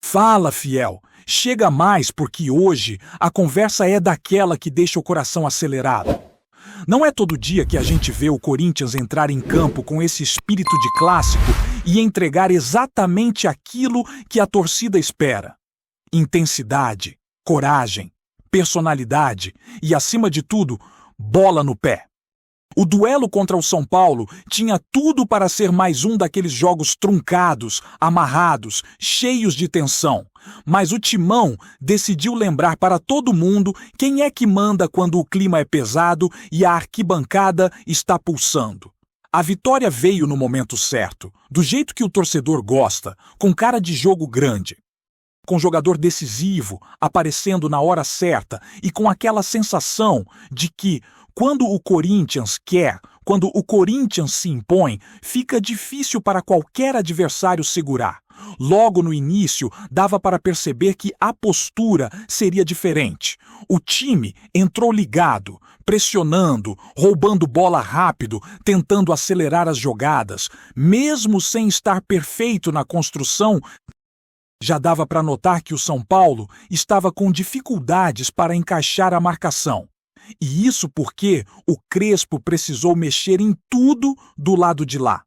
Fala, fiel. Chega mais porque hoje a conversa é daquela que deixa o coração acelerado. Não é todo dia que a gente vê o Corinthians entrar em campo com esse espírito de clássico e entregar exatamente aquilo que a torcida espera. Intensidade, coragem, personalidade e, acima de tudo, bola no pé. O duelo contra o São Paulo tinha tudo para ser mais um daqueles jogos truncados, amarrados, cheios de tensão. Mas o Timão decidiu lembrar para todo mundo quem é que manda quando o clima é pesado e a arquibancada está pulsando. A vitória veio no momento certo, do jeito que o torcedor gosta, com cara de jogo grande. Com jogador decisivo, aparecendo na hora certa e com aquela sensação de que, quando o Corinthians quer, quando o Corinthians se impõe, fica difícil para qualquer adversário segurar. Logo no início, dava para perceber que a postura seria diferente. O time entrou ligado, pressionando, roubando bola rápido, tentando acelerar as jogadas. Mesmo sem estar perfeito na construção, já dava para notar que o São Paulo estava com dificuldades para encaixar a marcação. E isso porque o Crespo precisou mexer em tudo do lado de lá.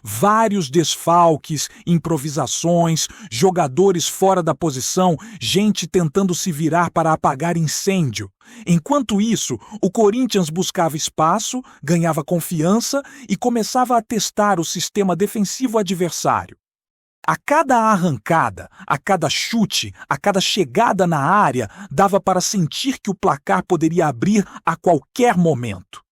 Vários desfalques, improvisações, jogadores fora da posição, gente tentando se virar para apagar incêndio. Enquanto isso, o Corinthians buscava espaço, ganhava confiança e começava a testar o sistema defensivo adversário. A cada arrancada, a cada chute, a cada chegada na área, dava para sentir que o placar poderia abrir a qualquer momento.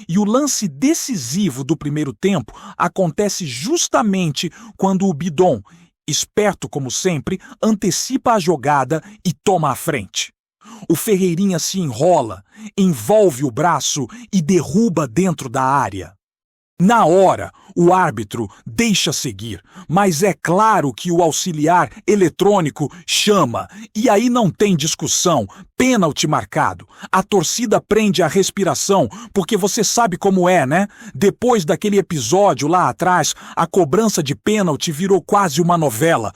E o lance decisivo do primeiro tempo acontece justamente quando o Bidon, esperto como sempre, antecipa a jogada e toma a frente. O Ferreirinha se enrola, envolve o braço e derruba dentro da área. Na hora, o árbitro deixa seguir, mas é claro que o auxiliar eletrônico chama, e aí não tem discussão, pênalti marcado. A torcida prende a respiração, porque você sabe como é, né? Depois daquele episódio lá atrás, a cobrança de pênalti virou quase uma novela.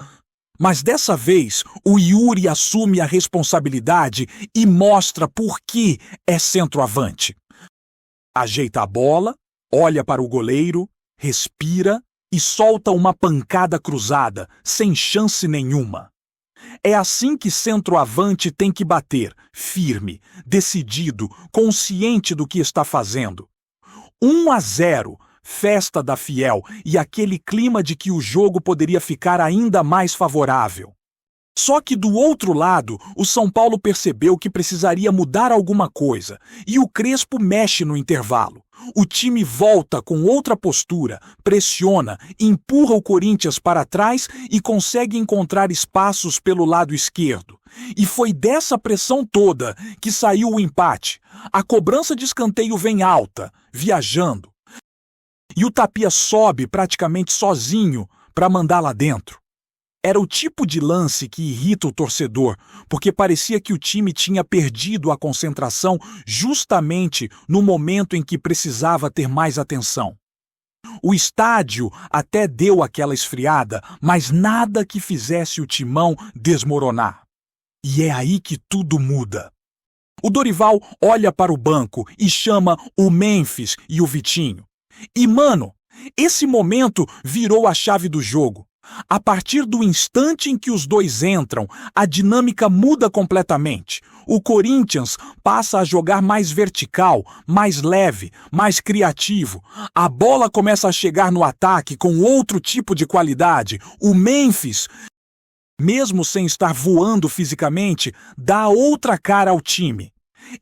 Mas dessa vez, o Yuri assume a responsabilidade e mostra por que é centroavante. Ajeita a bola, olha para o goleiro, respira e solta uma pancada cruzada, sem chance nenhuma. É assim que centroavante tem que bater, firme, decidido, consciente do que está fazendo. 1-0, festa da Fiel e aquele clima de que o jogo poderia ficar ainda mais favorável. Só que do outro lado, o São Paulo percebeu que precisaria mudar alguma coisa e o Crespo mexe no intervalo. O time volta com outra postura, pressiona, empurra o Corinthians para trás e consegue encontrar espaços pelo lado esquerdo. E foi dessa pressão toda que saiu o empate. A cobrança de escanteio vem alta, viajando. E o Tapia sobe praticamente sozinho para mandar lá dentro. Era o tipo de lance que irrita o torcedor, porque parecia que o time tinha perdido a concentração justamente no momento em que precisava ter mais atenção. O estádio até deu aquela esfriada, mas nada que fizesse o Timão desmoronar. E é aí que tudo muda. O Dorival olha para o banco e chama o Memphis e o Vitinho. E, mano, esse momento virou a chave do jogo. A partir do instante em que os dois entram, a dinâmica muda completamente. O Corinthians passa a jogar mais vertical, mais leve, mais criativo. A bola começa a chegar no ataque com outro tipo de qualidade. O Memphis, mesmo sem estar voando fisicamente, dá outra cara ao time.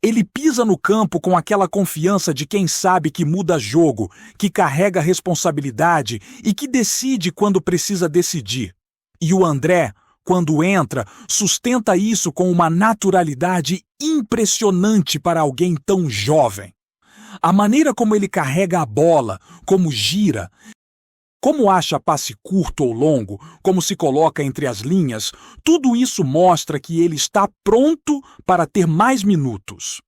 Ele pisa no campo com aquela confiança de quem sabe que muda jogo, que carrega responsabilidade e que decide quando precisa decidir. E o André, quando entra, sustenta isso com uma naturalidade impressionante para alguém tão jovem. A maneira como ele carrega a bola, como gira, como acha passe curto ou longo, como se coloca entre as linhas, tudo isso mostra que ele está pronto para ter mais minutos.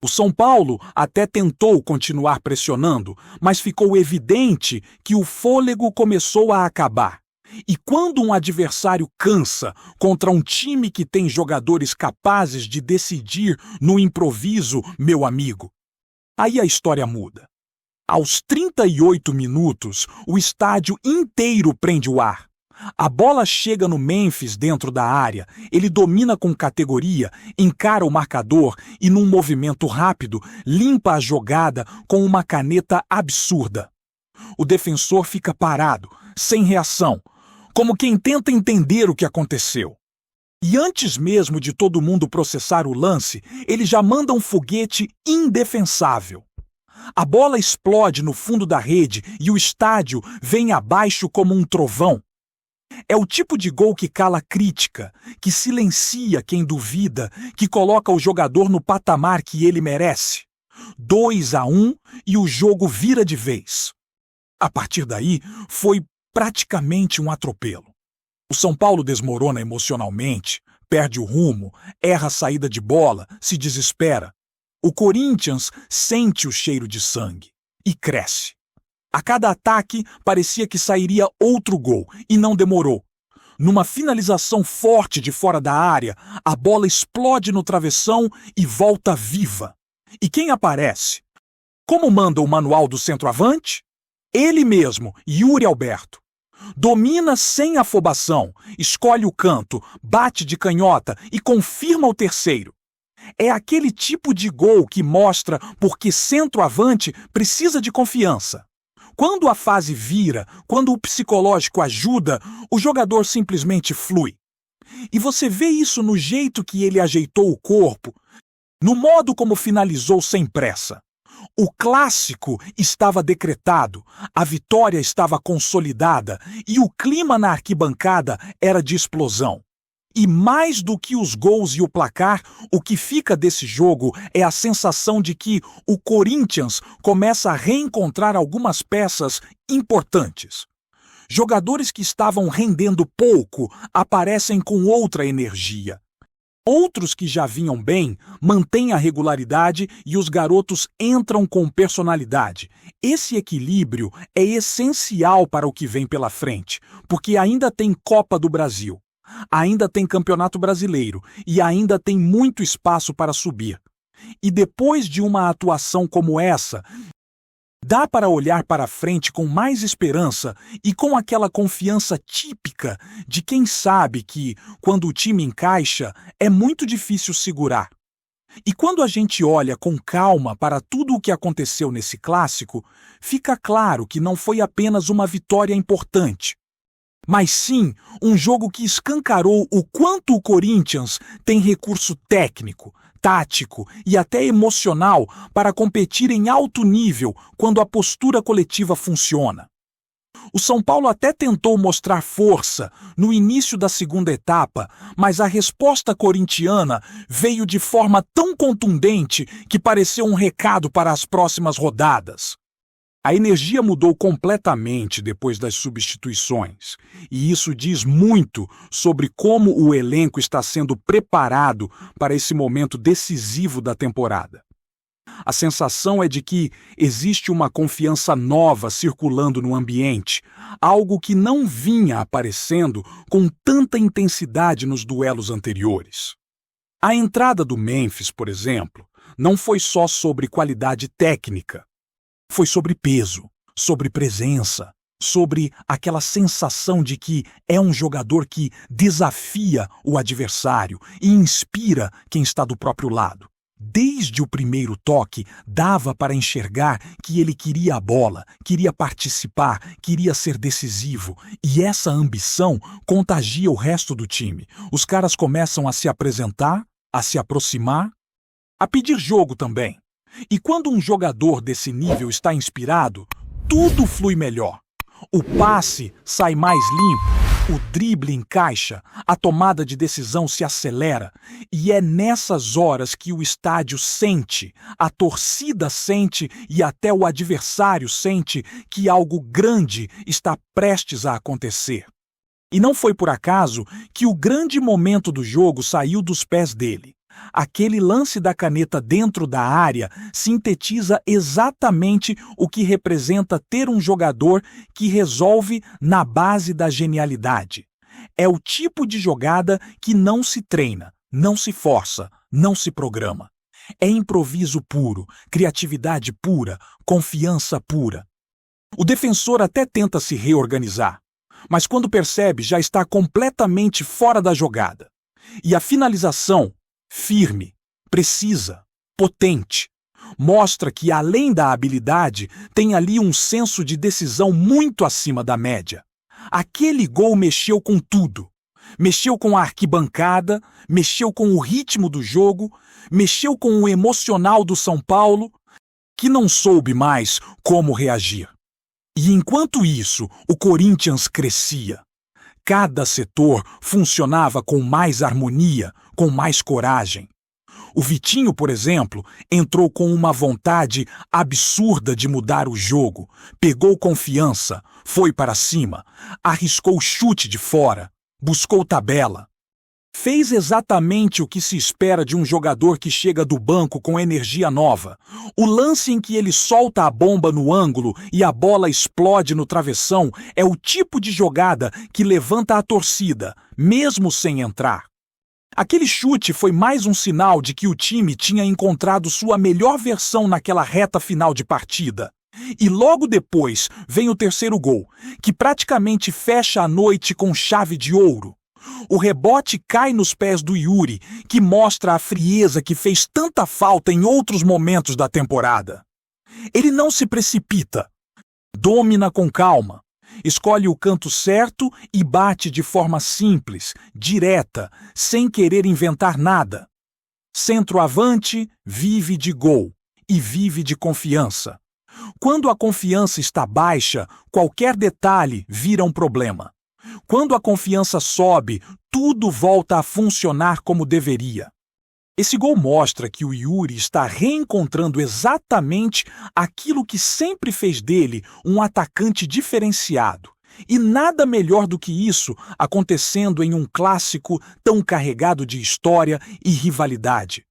O São Paulo até tentou continuar pressionando, mas ficou evidente que o fôlego começou a acabar. E quando um adversário cansa contra um time que tem jogadores capazes de decidir no improviso, meu amigo, aí a história muda. Aos 38 minutos, o estádio inteiro prende o ar. A bola chega no Memphis dentro da área, ele domina com categoria, encara o marcador e, num movimento rápido, limpa a jogada com uma caneta absurda. O defensor fica parado, sem reação, como quem tenta entender o que aconteceu. E antes mesmo de todo mundo processar o lance, ele já manda um foguete indefensável. A bola explode no fundo da rede e o estádio vem abaixo como um trovão. É o tipo de gol que cala a crítica, que silencia quem duvida, que coloca o jogador no patamar que ele merece. 2-1 e o jogo vira de vez. A partir daí, foi praticamente um atropelo. O São Paulo desmorona emocionalmente, perde o rumo, erra a saída de bola, se desespera. O Corinthians sente o cheiro de sangue e cresce. A cada ataque, parecia que sairia outro gol, e não demorou. Numa finalização forte de fora da área, a bola explode no travessão e volta viva. E quem aparece? Como manda o manual do centroavante? Ele mesmo, Yuri Alberto. Domina sem afobação, escolhe o canto, bate de canhota e confirma o terceiro. É aquele tipo de gol que mostra por que centroavante precisa de confiança. Quando a fase vira, quando o psicológico ajuda, o jogador simplesmente flui. E você vê isso no jeito que ele ajeitou o corpo, no modo como finalizou sem pressa. O clássico estava decretado, a vitória estava consolidada e o clima na arquibancada era de explosão. E mais do que os gols e o placar, o que fica desse jogo é a sensação de que o Corinthians começa a reencontrar algumas peças importantes. Jogadores que estavam rendendo pouco aparecem com outra energia. Outros que já vinham bem mantêm a regularidade e os garotos entram com personalidade. Esse equilíbrio é essencial para o que vem pela frente, porque ainda tem Copa do Brasil. Ainda tem Campeonato Brasileiro e ainda tem muito espaço para subir. E depois de uma atuação como essa, dá para olhar para frente com mais esperança e com aquela confiança típica de quem sabe que, quando o time encaixa, é muito difícil segurar. E quando a gente olha com calma para tudo o que aconteceu nesse clássico, fica claro que não foi apenas uma vitória importante, mas sim um jogo que escancarou o quanto o Corinthians tem recurso técnico, tático e até emocional para competir em alto nível quando a postura coletiva funciona. O São Paulo até tentou mostrar força no início da segunda etapa, mas a resposta corintiana veio de forma tão contundente que pareceu um recado para as próximas rodadas. A energia mudou completamente depois das substituições, e isso diz muito sobre como o elenco está sendo preparado para esse momento decisivo da temporada. A sensação é de que existe uma confiança nova circulando no ambiente, algo que não vinha aparecendo com tanta intensidade nos duelos anteriores. A entrada do Memphis, por exemplo, não foi só sobre qualidade técnica. Foi sobre peso, sobre presença, sobre aquela sensação de que é um jogador que desafia o adversário e inspira quem está do próprio lado. Desde o primeiro toque, dava para enxergar que ele queria a bola, queria participar, queria ser decisivo. E essa ambição contagia o resto do time. Os caras começam a se apresentar, a se aproximar, a pedir jogo também. E quando um jogador desse nível está inspirado, tudo flui melhor. O passe sai mais limpo, o drible encaixa, a tomada de decisão se acelera. E é nessas horas que o estádio sente, a torcida sente e até o adversário sente que algo grande está prestes a acontecer. E não foi por acaso que o grande momento do jogo saiu dos pés dele. Aquele lance da caneta dentro da área sintetiza exatamente o que representa ter um jogador que resolve na base da genialidade. É o tipo de jogada que não se treina, não se força, não se programa. É improviso puro, criatividade pura, confiança pura. O defensor até tenta se reorganizar, mas quando percebe já está completamente fora da jogada. E a finalização, firme, precisa, potente, mostra que além da habilidade, tem ali um senso de decisão muito acima da média. Aquele gol mexeu com tudo. Mexeu com a arquibancada, mexeu com o ritmo do jogo, mexeu com o emocional do São Paulo, que não soube mais como reagir. E enquanto isso, o Corinthians crescia. Cada setor funcionava com mais harmonia, com mais coragem. O Vitinho, por exemplo, entrou com uma vontade absurda de mudar o jogo, pegou confiança, foi para cima, arriscou chute de fora, buscou tabela. Fez exatamente o que se espera de um jogador que chega do banco com energia nova. O lance em que ele solta a bomba no ângulo e a bola explode no travessão é o tipo de jogada que levanta a torcida, mesmo sem entrar. Aquele chute foi mais um sinal de que o time tinha encontrado sua melhor versão naquela reta final de partida. E logo depois vem o terceiro gol, que praticamente fecha a noite com chave de ouro. O rebote cai nos pés do Yuri, que mostra a frieza que fez tanta falta em outros momentos da temporada. Ele não se precipita, domina com calma, escolhe o canto certo e bate de forma simples, direta, sem querer inventar nada. Centroavante vive de gol e vive de confiança. Quando a confiança está baixa, qualquer detalhe vira um problema. Quando a confiança sobe, tudo volta a funcionar como deveria. Esse gol mostra que o Yuri está reencontrando exatamente aquilo que sempre fez dele um atacante diferenciado. E nada melhor do que isso acontecendo em um clássico tão carregado de história e rivalidade.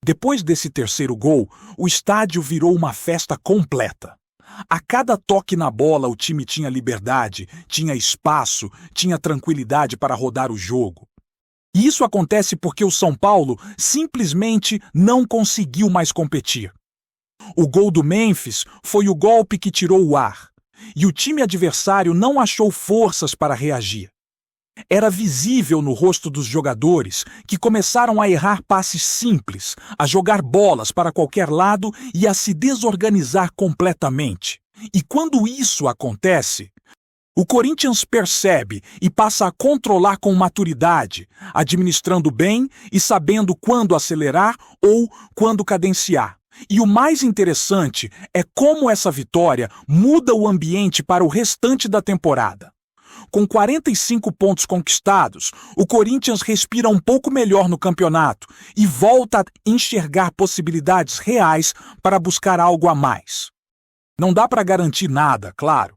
Depois desse terceiro gol, o estádio virou uma festa completa. A cada toque na bola o time tinha liberdade, tinha espaço, tinha tranquilidade para rodar o jogo. E isso acontece porque o São Paulo simplesmente não conseguiu mais competir. O gol do Memphis foi o golpe que tirou o ar, e o time adversário não achou forças para reagir. Era visível no rosto dos jogadores que começaram a errar passes simples, a jogar bolas para qualquer lado e a se desorganizar completamente. E quando isso acontece, o Corinthians percebe e passa a controlar com maturidade, administrando bem e sabendo quando acelerar ou quando cadenciar. E o mais interessante é como essa vitória muda o ambiente para o restante da temporada. Com 45 pontos conquistados, o Corinthians respira um pouco melhor no campeonato e volta a enxergar possibilidades reais para buscar algo a mais. Não dá para garantir nada, claro,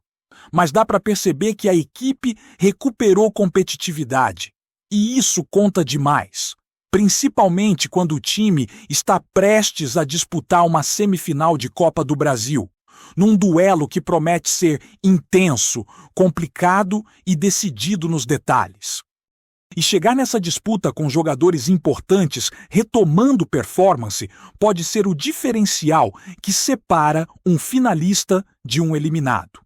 mas dá para perceber que a equipe recuperou competitividade. E isso conta demais, principalmente quando o time está prestes a disputar uma semifinal de Copa do Brasil, num duelo que promete ser intenso, complicado e decidido nos detalhes. E chegar nessa disputa com jogadores importantes retomando performance pode ser o diferencial que separa um finalista de um eliminado.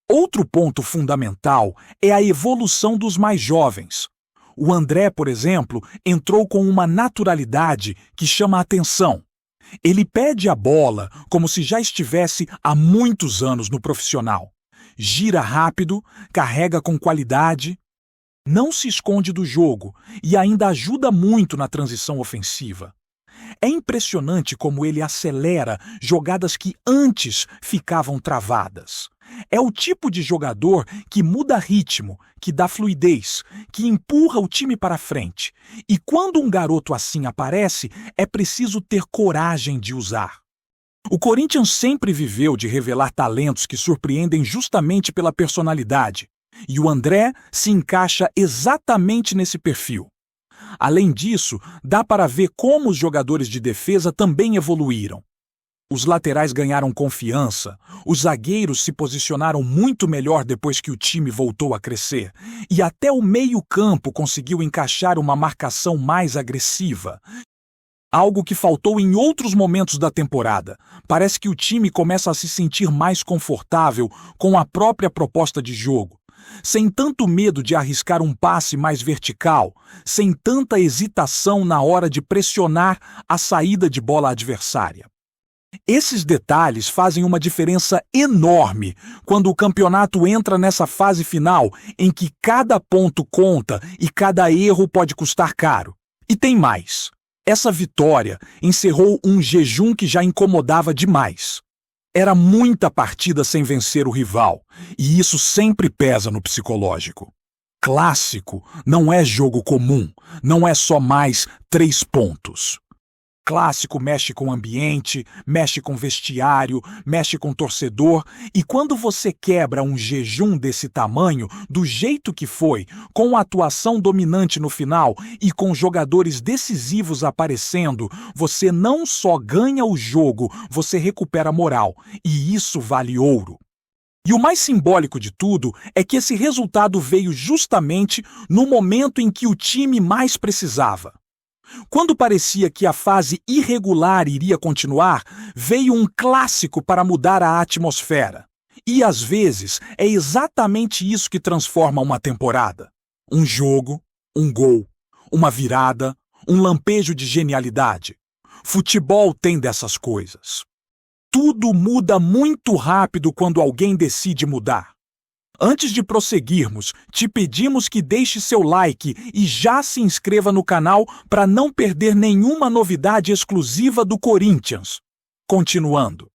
Outro ponto fundamental é a evolução dos mais jovens. O André, por exemplo, entrou com uma naturalidade que chama a atenção. Ele pede a bola como se já estivesse há muitos anos no profissional. Gira rápido, carrega com qualidade, não se esconde do jogo e ainda ajuda muito na transição ofensiva. É impressionante como ele acelera jogadas que antes ficavam travadas. É o tipo de jogador que muda ritmo, que dá fluidez, que empurra o time para frente. E quando um garoto assim aparece, é preciso ter coragem de usar. O Corinthians sempre viveu de revelar talentos que surpreendem justamente pela personalidade. E o André se encaixa exatamente nesse perfil. Além disso, dá para ver como os jogadores de defesa também evoluíram. Os laterais ganharam confiança, os zagueiros se posicionaram muito melhor depois que o time voltou a crescer, e até o meio-campo conseguiu encaixar uma marcação mais agressiva. Algo que faltou em outros momentos da temporada. Parece que o time começa a se sentir mais confortável com a própria proposta de jogo, sem tanto medo de arriscar um passe mais vertical, sem tanta hesitação na hora de pressionar a saída de bola adversária. Esses detalhes fazem uma diferença enorme quando o campeonato entra nessa fase final em que cada ponto conta e cada erro pode custar caro. E tem mais. Essa vitória encerrou um jejum que já incomodava demais. Era muita partida sem vencer o rival, e isso sempre pesa no psicológico. Clássico não é jogo comum, não é só mais 3 pontos. Clássico mexe com o ambiente, mexe com vestiário, mexe com torcedor, e quando você quebra um jejum desse tamanho, do jeito que foi, com a atuação dominante no final e com jogadores decisivos aparecendo, você não só ganha o jogo, você recupera a moral, e isso vale ouro. E o mais simbólico de tudo é que esse resultado veio justamente no momento em que o time mais precisava. Quando parecia que a fase irregular iria continuar, veio um clássico para mudar a atmosfera. E às vezes é exatamente isso que transforma uma temporada. Um jogo, um gol, uma virada, um lampejo de genialidade. Futebol tem dessas coisas. Tudo muda muito rápido quando alguém decide mudar. Antes de prosseguirmos, te pedimos que deixe seu like e já se inscreva no canal para não perder nenhuma novidade exclusiva do Corinthians. Continuando.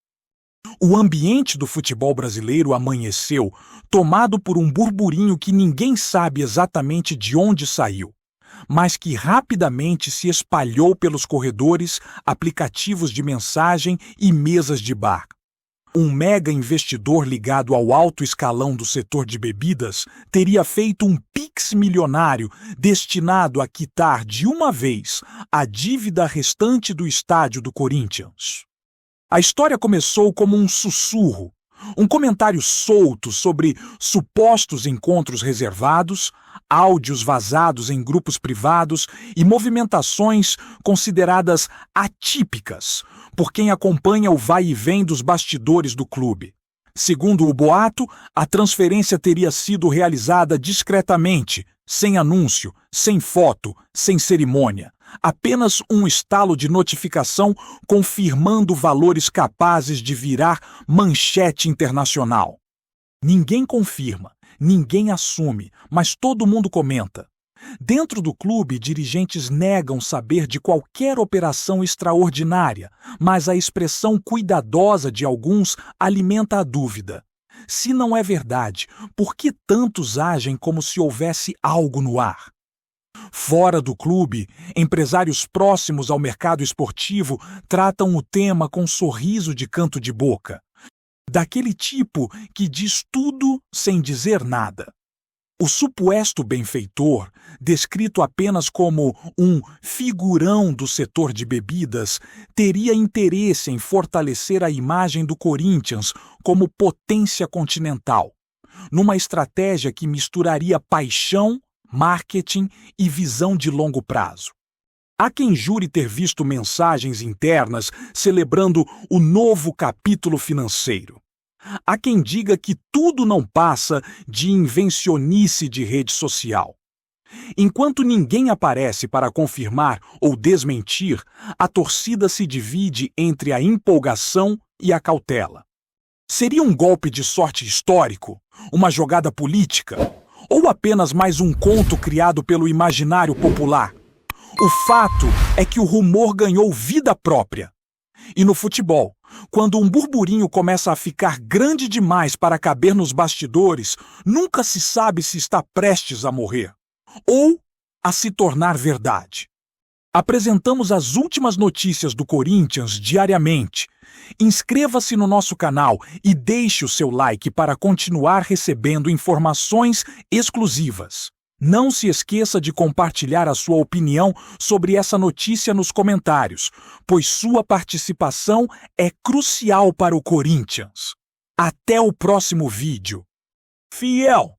O ambiente do futebol brasileiro amanheceu, tomado por um burburinho que ninguém sabe exatamente de onde saiu, mas que rapidamente se espalhou pelos corredores, aplicativos de mensagem e mesas de bar. Um mega investidor ligado ao alto escalão do setor de bebidas teria feito um Pix milionário destinado a quitar de uma vez a dívida restante do estádio do Corinthians. A história começou como um sussurro, um comentário solto sobre supostos encontros reservados, áudios vazados em grupos privados e movimentações consideradas atípicas por quem acompanha o vai e vem dos bastidores do clube. Segundo o boato, a transferência teria sido realizada discretamente, sem anúncio, sem foto, sem cerimônia. Apenas um estalo de notificação confirmando valores capazes de virar manchete internacional. Ninguém confirma, ninguém assume, mas todo mundo comenta. Dentro do clube, dirigentes negam saber de qualquer operação extraordinária, mas a expressão cuidadosa de alguns alimenta a dúvida. Se não é verdade, por que tantos agem como se houvesse algo no ar? Fora do clube, empresários próximos ao mercado esportivo tratam o tema com sorriso de canto de boca. Daquele tipo que diz tudo sem dizer nada. O suposto benfeitor, descrito apenas como um figurão do setor de bebidas, teria interesse em fortalecer a imagem do Corinthians como potência continental, numa estratégia que misturaria paixão, marketing e visão de longo prazo. Há quem jure ter visto mensagens internas celebrando o novo capítulo financeiro. Há quem diga que tudo não passa de invencionice de rede social. Enquanto ninguém aparece para confirmar ou desmentir, a torcida se divide entre a empolgação e a cautela. Seria um golpe de sorte histórico? Uma jogada política? Ou apenas mais um conto criado pelo imaginário popular? O fato é que o rumor ganhou vida própria. E no futebol, quando um burburinho começa a ficar grande demais para caber nos bastidores, nunca se sabe se está prestes a morrer ou a se tornar verdade. Apresentamos as últimas notícias do Corinthians diariamente. Inscreva-se no nosso canal e deixe o seu like para continuar recebendo informações exclusivas. Não se esqueça de compartilhar a sua opinião sobre essa notícia nos comentários, pois sua participação é crucial para o Corinthians. Até o próximo vídeo. Fiel!